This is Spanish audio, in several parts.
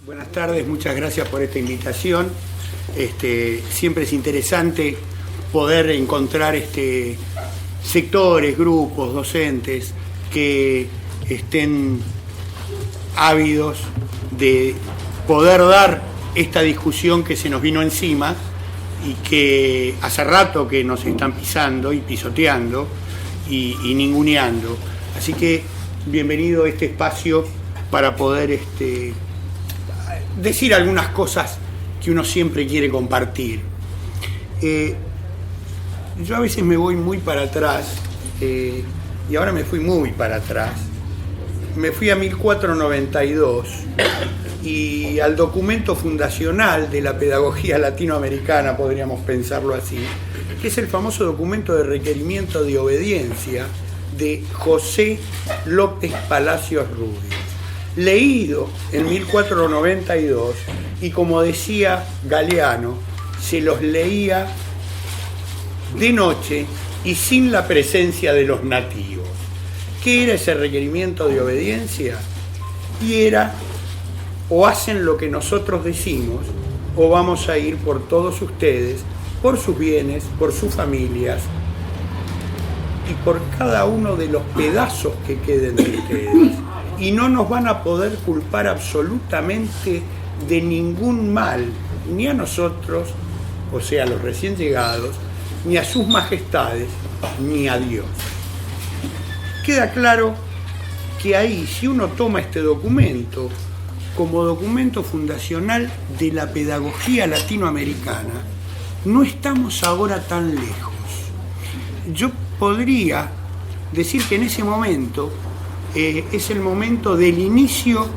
Buenas tardes, muchas gracias por esta invitación. Siempre es interesante poder encontrar sectores, grupos, docentes que estén ávidos de poder dar esta discusión que se nos vino encima y que hace rato que nos están pisando y pisoteando y ninguneando. Así que bienvenido a este espacio para poder decir algunas cosas que uno siempre quiere compartir. Yo a veces me voy muy para atrás, y ahora me fui muy para atrás. Me fui a 1492 y al documento fundacional de la pedagogía latinoamericana, podríamos pensarlo así, que es el famoso documento de requerimiento de obediencia de José López Palacios Rubio, leído en 1492, y como decía Galeano, se los leía de noche y sin la presencia de los nativos. ¿Qué era ese requerimiento de obediencia? Y era: o hacen lo que nosotros decimos, o vamos a ir por todos ustedes, por sus bienes, por sus familias y por cada uno de los pedazos que queden de ustedes. Y no nos van a poder culpar absolutamente de ningún mal, ni a nosotros, o sea, a los recién llegados, ni a sus majestades, ni a Dios. Queda claro que ahí, si uno toma este documento como documento fundacional de la pedagogía latinoamericana, no estamos ahora tan lejos. Yo podría decir que en ese momento es el momento del inicio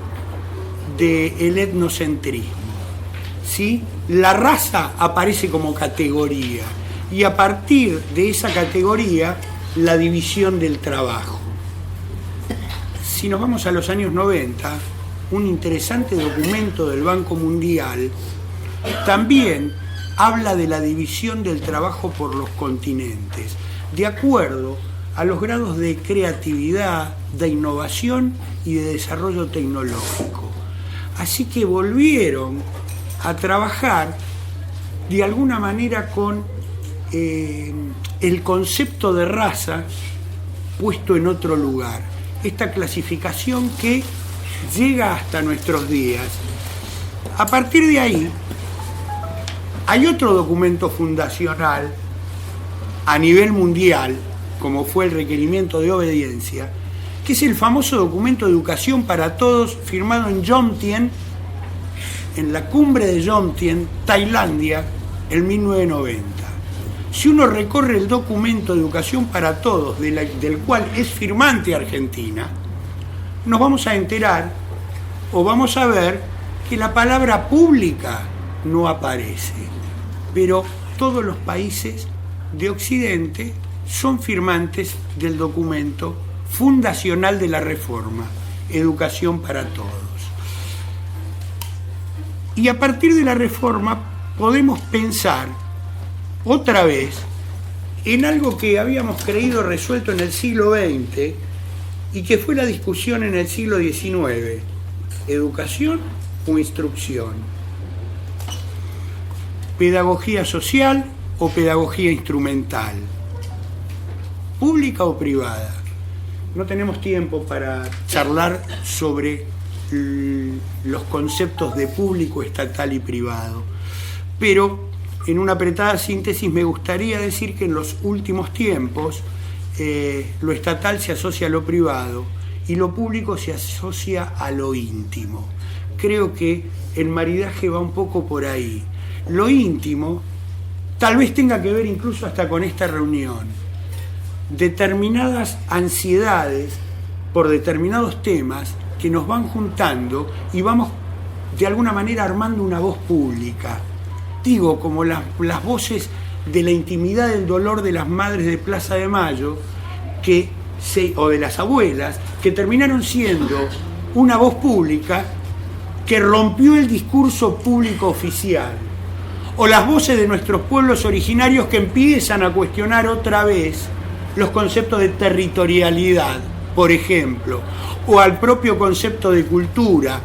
del etnocentrismo, ¿sí? La raza aparece como categoría y a partir de esa categoría la división del trabajo. Si nos vamos a los años 90, un interesante documento del Banco Mundial también habla de la división del trabajo por los continentes, de acuerdo a los grados de creatividad, de innovación y de desarrollo tecnológico. Así que volvieron a trabajar de alguna manera con el concepto de raza puesto en otro lugar. Esta clasificación que llega hasta nuestros días. A partir de ahí, hay otro documento fundacional a nivel mundial, como fue el requerimiento de obediencia, que es el famoso documento de educación para todos, firmado en Jomtien, en la cumbre de Jomtien, Tailandia, en 1990. Si uno recorre el documento de educación para todos, del cual es firmante Argentina, nos vamos a enterar o vamos a ver que la palabra pública no aparece, pero todos los países de Occidente son firmantes del documento fundacional de la Reforma, Educación para Todos. Y a partir de la Reforma podemos pensar otra vez en algo que habíamos creído resuelto en el siglo XX y que fue la discusión en el siglo XIX, educación o instrucción, pedagogía social o pedagogía instrumental, pública o privada. No tenemos tiempo para charlar sobre los conceptos de público, estatal y privado, pero en una apretada síntesis me gustaría decir que en los últimos tiempos lo estatal se asocia a lo privado y lo público se asocia a lo íntimo. Creo que el maridaje va un poco por ahí. Lo íntimo tal vez tenga que ver incluso hasta con esta reunión. Determinadas ansiedades por determinados temas que nos van juntando y vamos de alguna manera armando una voz pública. Digo, como las voces de la intimidad del dolor de las madres de Plaza de Mayo o de las abuelas, que terminaron siendo una voz pública que rompió el discurso público oficial, o las voces de nuestros pueblos originarios que empiezan a cuestionar otra vez los conceptos de territorialidad, por ejemplo, o al propio concepto de cultura,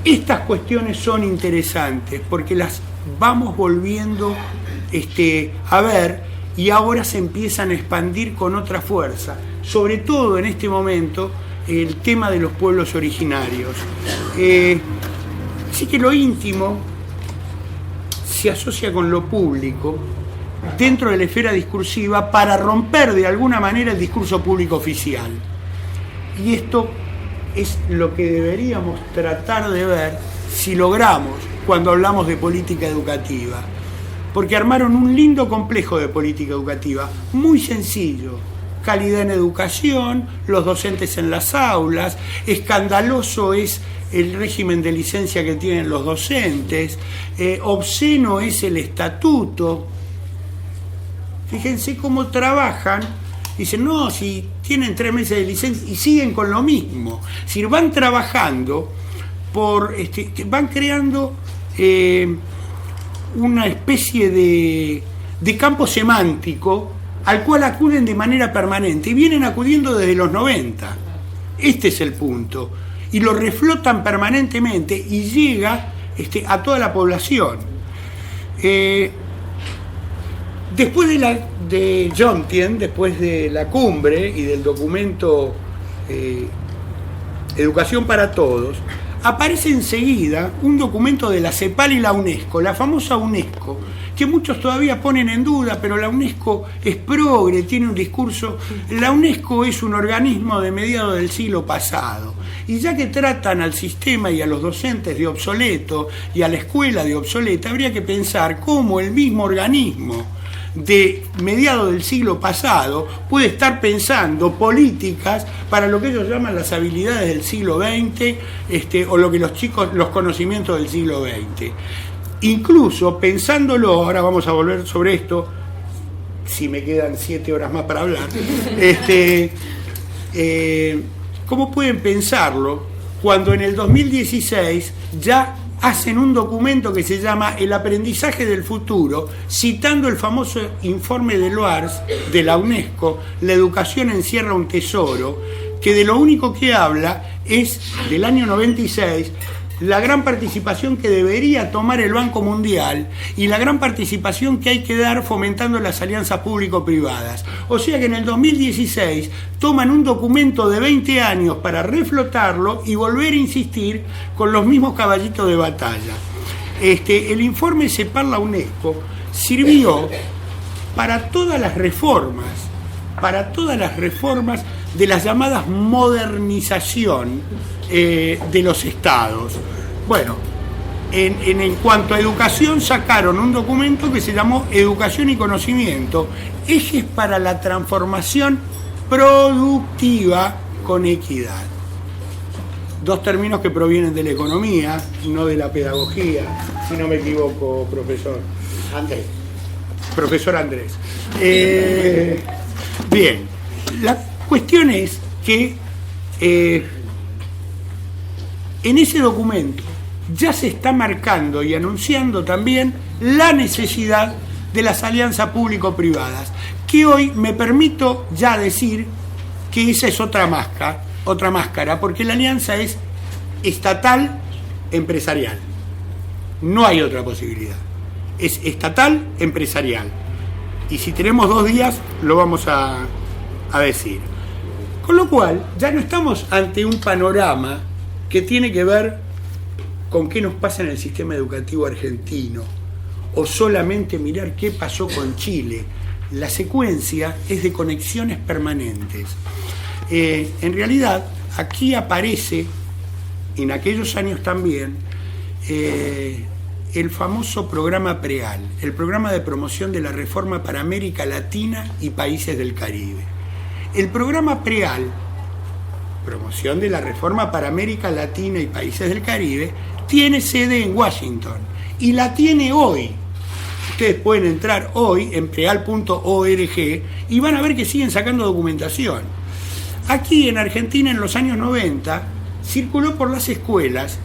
Estas cuestiones son interesantes porque las vamos volviendo a ver y ahora se empiezan a expandir con otra fuerza, sobre todo en este momento el tema de los pueblos originarios. Así que lo íntimo se asocia con lo público dentro de la esfera discursiva para romper de alguna manera el discurso público oficial. Y esto es lo que deberíamos tratar de ver si logramos cuando hablamos de política educativa. Porque armaron un lindo complejo de política educativa, muy sencillo. Calidad en educación, los docentes en las aulas, escandaloso es el régimen de licencia que tienen los docentes, obsceno es el estatuto. Fíjense cómo trabajan. Dicen, no, si tienen 3 meses de licencia y siguen con lo mismo. Si van trabajando, van creando una especie de campo semántico al cual acuden de manera permanente y vienen acudiendo desde los 90. Este es el punto. Y lo reflotan permanentemente y llega a toda la población. Después de Jontien, después de la cumbre y del documento Educación para Todos, aparece enseguida un documento de la CEPAL y la UNESCO, la famosa UNESCO, que muchos todavía ponen en duda, pero la UNESCO es progre, tiene un discurso. La UNESCO es un organismo de mediados del siglo pasado, y ya que tratan al sistema y a los docentes de obsoleto y a la escuela de obsoleta, habría que pensar cómo el mismo organismo de mediados del siglo pasado puede estar pensando políticas para lo que ellos llaman las habilidades del siglo XX, o lo que los conocimientos del siglo XX. Incluso pensándolo, ahora vamos a volver sobre esto, si me quedan 7 horas más para hablar, ¿cómo pueden pensarlo cuando en el 2016 ya hacen un documento que se llama El aprendizaje del futuro, citando el famoso informe de Loars de la UNESCO, La educación encierra un tesoro, que de lo único que habla es del año 96, la gran participación que debería tomar el Banco Mundial y la gran participación que hay que dar fomentando las alianzas público-privadas. O sea que en el 2016 toman un documento de 20 años para reflotarlo y volver a insistir con los mismos caballitos de batalla. El informe CEPAL la UNESCO sirvió para todas las reformas de las llamadas modernización de los estados. Bueno, en cuanto a educación sacaron un documento que se llamó Educación y Conocimiento, ejes para la transformación productiva con equidad. 2 términos que provienen de la economía, no de la pedagogía, si no me equivoco, profesor Andrés. Bien, la cuestión es que en ese documento ya se está marcando y anunciando también la necesidad de las alianzas público-privadas, que hoy me permito ya decir que esa es otra máscara, porque la alianza es estatal empresarial. No hay otra posibilidad. Es estatal empresarial. Y si tenemos 2 días, lo vamos a decir. Con lo cual, ya no estamos ante un panorama que tiene que ver con qué nos pasa en el sistema educativo argentino, o solamente mirar qué pasó con Chile. La secuencia es de conexiones permanentes. En realidad, aquí aparece, en aquellos años también, el famoso programa PREAL, el programa de promoción de la reforma para América Latina y países del Caribe. El programa PREAL, promoción de la reforma para América Latina y países del Caribe, tiene sede en Washington y la tiene hoy. Ustedes pueden entrar hoy en preal.org y van a ver que siguen sacando documentación. Aquí en Argentina, en los años 90, circuló por las escuelas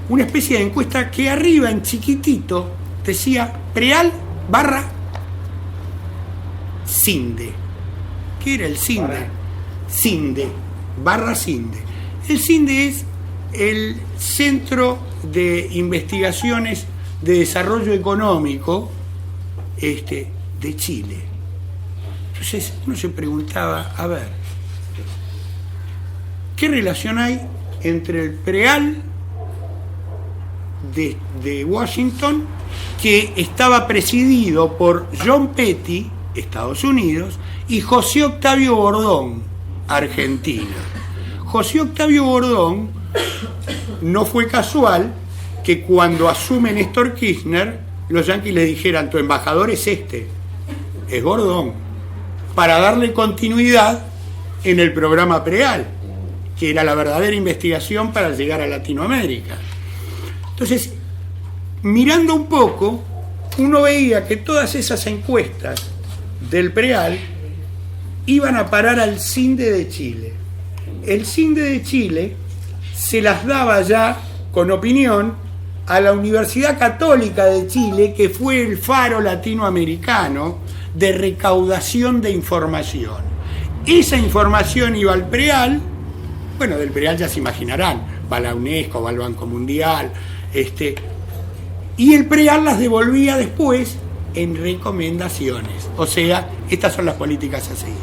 una especie de encuesta que arriba en chiquitito decía Preal/CINDE. ¿Qué era el CINDE? CINDE. /CINDE. El CINDE es el Centro de Investigaciones de Desarrollo Económico de Chile. Entonces uno se preguntaba, a ver, ¿qué relación hay entre el preal de Washington, que estaba presidido por John Petty, Estados Unidos, y José Octavio Bordón, Argentina? José Octavio Bordón no fue casual que cuando asume Néstor Kirchner, los yanquis le dijeran: tu embajador es es Bordón, para darle continuidad en el programa preal, que era la verdadera investigación para llegar a Latinoamérica. Entonces, mirando un poco, uno veía que todas esas encuestas del preal iban a parar al CINDE de Chile. El CINDE de Chile se las daba ya con opinión a la Universidad Católica de Chile, que fue el faro latinoamericano de recaudación de información. Esa información iba al preal. Bueno, del preal ya se imaginarán, va a la UNESCO, va al Banco Mundial, y el preal las devolvía después en recomendaciones. O sea, estas son las políticas a seguir.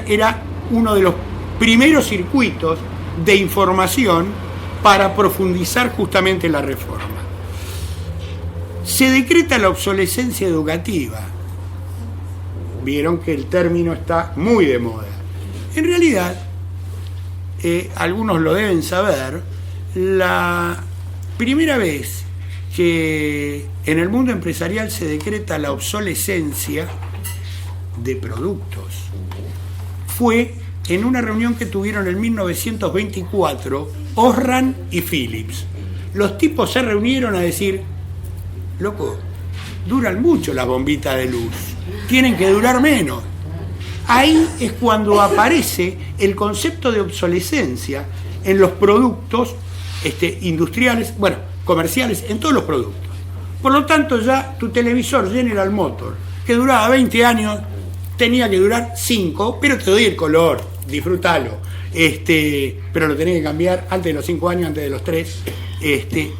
Era uno de los primeros circuitos de información para profundizar justamente la reforma. Se decreta la obsolescencia educativa. Vieron que el término está muy de moda. En realidad, algunos lo deben saber, la primera vez que en el mundo empresarial se decreta la obsolescencia de productos fue en una reunión que tuvieron en 1924 Osram y Philips. Los tipos se reunieron a decir: loco, duran mucho las bombitas de luz, tienen que durar menos. Ahí es cuando aparece el concepto de obsolescencia en los productos industriales, bueno, comerciales, en todos los productos. Por lo tanto, ya tu televisor General Motors, que duraba 20 años, tenía que durar 5, pero te doy el color, disfrútalo. Pero lo tenés que cambiar antes de los 5 años, antes de los 3.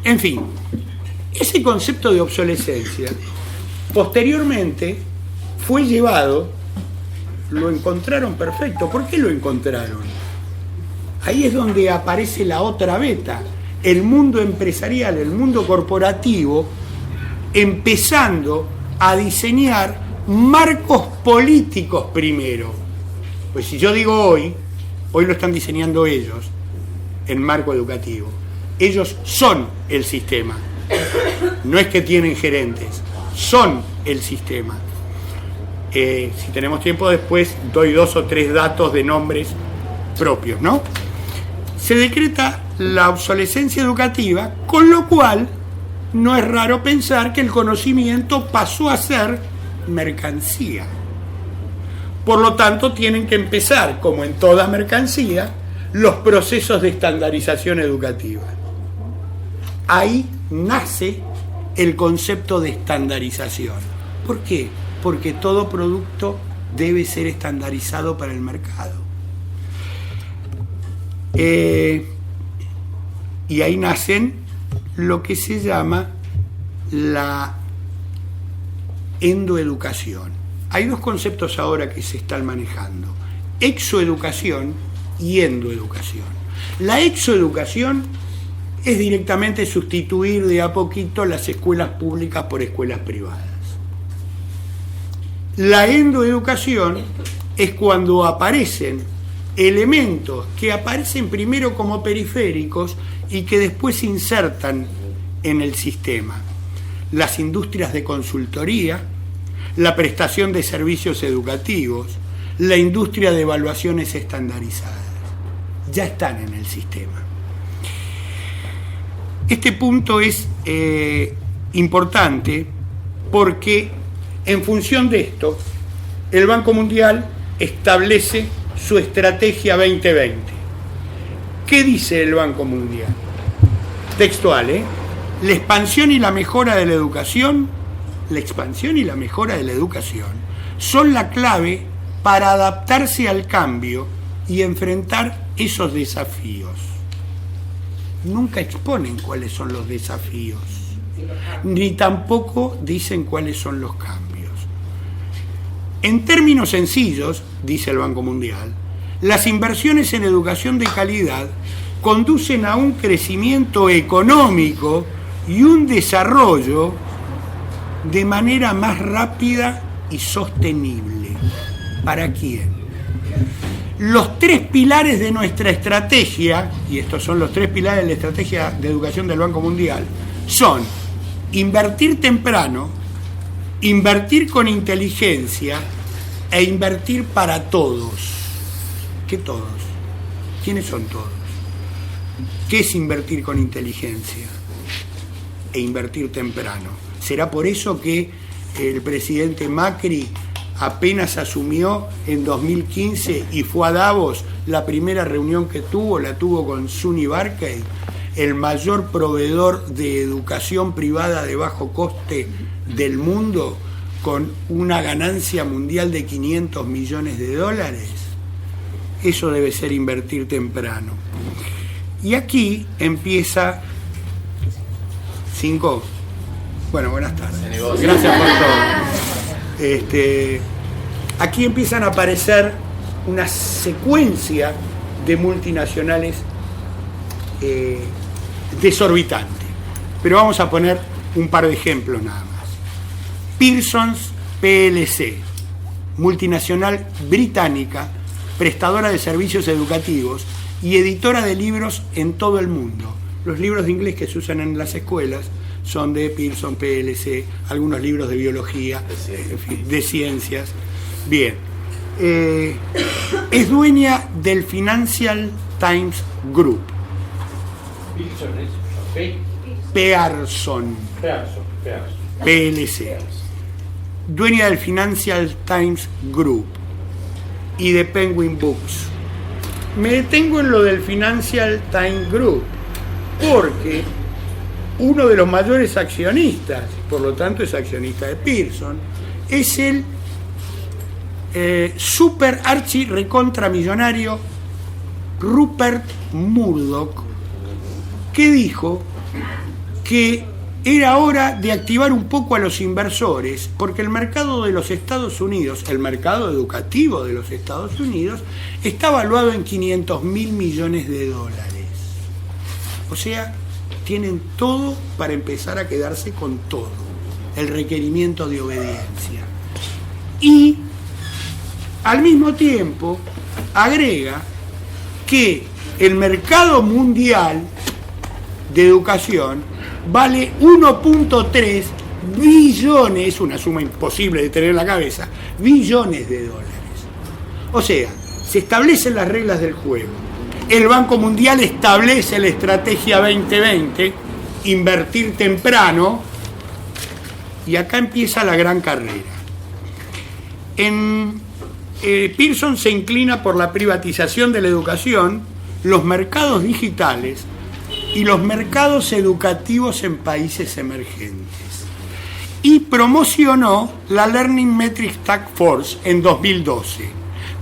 En fin, ese concepto de obsolescencia posteriormente fue llevado, lo encontraron perfecto. ¿Por qué lo encontraron? Ahí es donde aparece la otra beta, el mundo empresarial, el mundo corporativo, empezando a diseñar marcos políticos primero. Pues si yo digo hoy lo están diseñando ellos, el marco educativo. Ellos son el sistema. No es que tienen gerentes, son el sistema. Si tenemos tiempo después doy 2 o 3 datos de nombres propios, ¿no? Se decreta la obsolescencia educativa, con lo cual no es raro pensar que el conocimiento pasó a ser mercancía. Por lo tanto, tienen que empezar, como en toda mercancía, los procesos de estandarización educativa. Ahí nace el concepto de estandarización. ¿Por qué? Porque todo producto debe ser estandarizado para el mercado. Y ahí nacen lo que se llama la endoeducación. Hay 2 conceptos ahora que se están manejando: exoeducación y endoeducación. La exoeducación es directamente sustituir de a poquito las escuelas públicas por escuelas privadas. La endoeducación es cuando aparecen elementos que aparecen primero como periféricos y que después se insertan en el sistema. Las industrias de consultoría, la prestación de servicios educativos, la industria de evaluaciones estandarizadas, ya están en el sistema. Este punto es importante porque en función de esto, el Banco Mundial establece su estrategia 2020. ¿Qué dice el Banco Mundial? Textual, La expansión y la mejora de la educación, son la clave para adaptarse al cambio y enfrentar esos desafíos. nunca exponen cuáles son los desafíos, ni tampoco dicen cuáles son los cambios. En términos sencillos, dice el Banco Mundial, las inversiones en educación de calidad conducen a un crecimiento económico y un desarrollo de manera más rápida y sostenible. ¿Para quién? Los tres pilares de nuestra estrategia, y estos son los tres pilares de la estrategia de educación del Banco Mundial, son invertir temprano, invertir con inteligencia e invertir para todos. ¿Qué todos? ¿Quiénes son todos? ¿Qué es invertir con inteligencia e invertir temprano? ¿Será por eso que el presidente Macri apenas asumió en 2015 y fue a Davos, la primera reunión que la tuvo con SUNY Barclay, el mayor proveedor de educación privada de bajo coste del mundo, con una ganancia mundial de 500 millones de dólares? Eso debe ser invertir temprano. Y aquí empieza... ¿5? Bueno, buenas tardes. Gracias por todo. Aquí empiezan a aparecer una secuencia de multinacionales desorbitante. Pero vamos a poner un par de ejemplos nada más. Pearson's PLC, multinacional británica, prestadora de servicios educativos y editora de libros en todo el mundo. Los libros de inglés que se usan en las escuelas son de Pearson PLC, algunos libros de biología, de ciencias. Bien. Es dueña del Financial Times Group. Pearson PLC. Dueña del Financial Times Group y de Penguin Books. Me detengo en lo del Financial Times Group porque uno de los mayores accionistas, por lo tanto es accionista de Pearson, es el super archi recontra millonario Rupert Murdoch, que dijo que era hora de activar un poco a los inversores porque el mercado de los Estados Unidos, el mercado educativo de los Estados Unidos, está valuado en 500.000 millones de dólares. O sea, tienen todo para empezar a quedarse con todo, el requerimiento de obediencia. Y al mismo tiempo agrega que el mercado mundial de educación vale 1.3 billones, una suma imposible de tener en la cabeza, billones de dólares. O sea, se establecen las reglas del juego. El Banco Mundial establece la estrategia 2020, invertir temprano, y acá empieza la gran carrera. Pearson se inclina por la privatización de la educación, los mercados digitales y los mercados educativos en países emergentes. Y promocionó la Learning Metrics Task Force en 2012,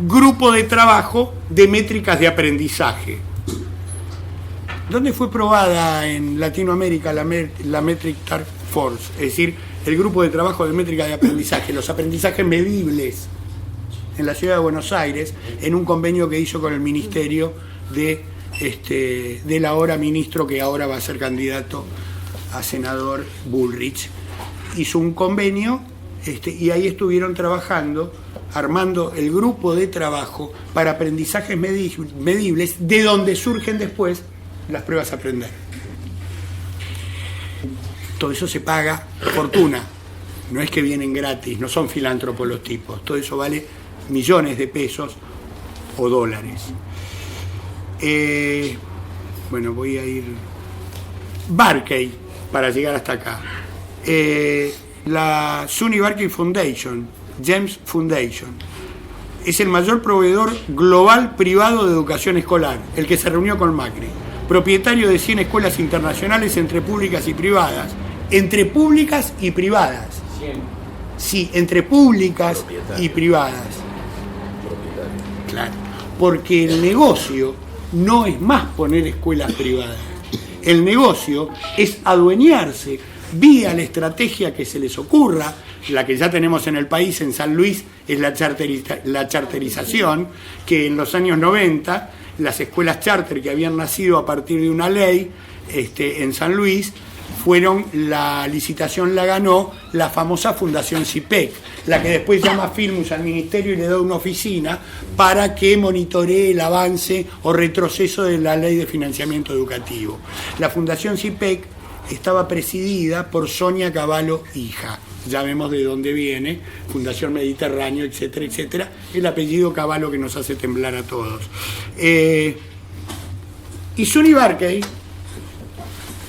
grupo de trabajo de métricas de aprendizaje. ¿Dónde fue probada en Latinoamérica la Metric Task Force? Es decir, el grupo de trabajo de métricas de aprendizaje, los aprendizajes medibles, en la ciudad de Buenos Aires, en un convenio que hizo con el Ministerio del ahora ministro, que ahora va a ser candidato a senador, Bullrich. Hizo un convenio y ahí estuvieron trabajando, armando el grupo de trabajo para aprendizajes medibles, de donde surgen después las pruebas a aprender. Todo eso se paga fortuna, no es que vienen gratis, no son filántropos los tipos, todo eso vale millones de pesos o dólares. Bueno, voy a ir... Barclay, para llegar hasta acá. La SUNY Barclay Foundation, James Foundation, es el mayor proveedor global privado de educación escolar, el que se reunió con Macri. Propietario de 100 escuelas internacionales entre públicas y privadas. Entre públicas y privadas. 100. Sí, entre públicas y privadas. Claro, porque el negocio no es más poner escuelas privadas. el negocio es adueñarse vía la estrategia que se les ocurra, la que ya tenemos en el país, en San Luis, es la charterización, que en los años 90 las escuelas charter que habían nacido a partir de una ley en San Luis, la licitación la ganó la famosa Fundación CIPEC, la que después llama Filmus al ministerio y le da una oficina para que monitoree el avance o retroceso de la ley de financiamiento educativo. La Fundación CIPEC estaba presidida por Sonia Cavallo hija, ya vemos de dónde viene, Fundación Mediterráneo, etcétera, etcétera, el apellido Cavallo que nos hace temblar a todos. Y Sonny Barkey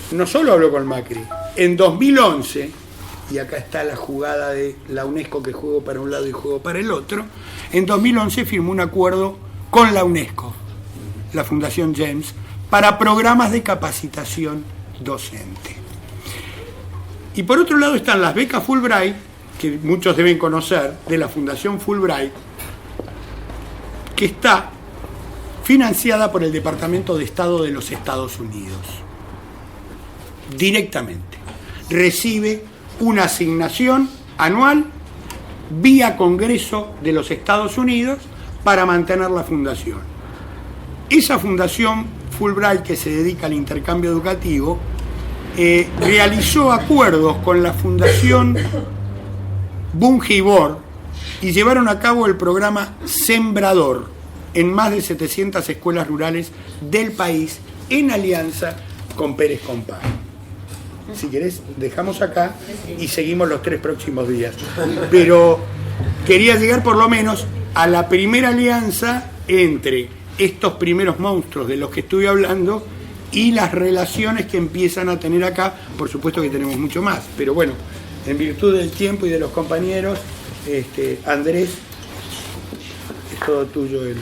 no solo habló con Macri, en 2011, y acá está la jugada de la UNESCO que juego para un lado y juego para el otro, en 2011 firmó un acuerdo con la UNESCO, la Fundación James, para programas de capacitación docente. Y por otro lado están las becas Fulbright, que muchos deben conocer, de la Fundación Fulbright, que está financiada por el Departamento de Estado de los Estados Unidos. Directamente. Recibe una asignación anual vía Congreso de los Estados Unidos para mantener la fundación. Esa fundación Fulbright, que se dedica al intercambio educativo, realizó acuerdos con la Fundación Bunge y llevaron a cabo el programa Sembrador en más de 700 escuelas rurales del país en alianza con Pérez Compán. Si querés, dejamos acá y seguimos los 3 próximos días. Pero quería llegar por lo menos a la primera alianza entre estos primeros monstruos de los que estuve hablando y las relaciones que empiezan a tener acá. Por supuesto que tenemos mucho más, pero bueno, en virtud del tiempo y de los compañeros, Andrés, es todo tuyo. No.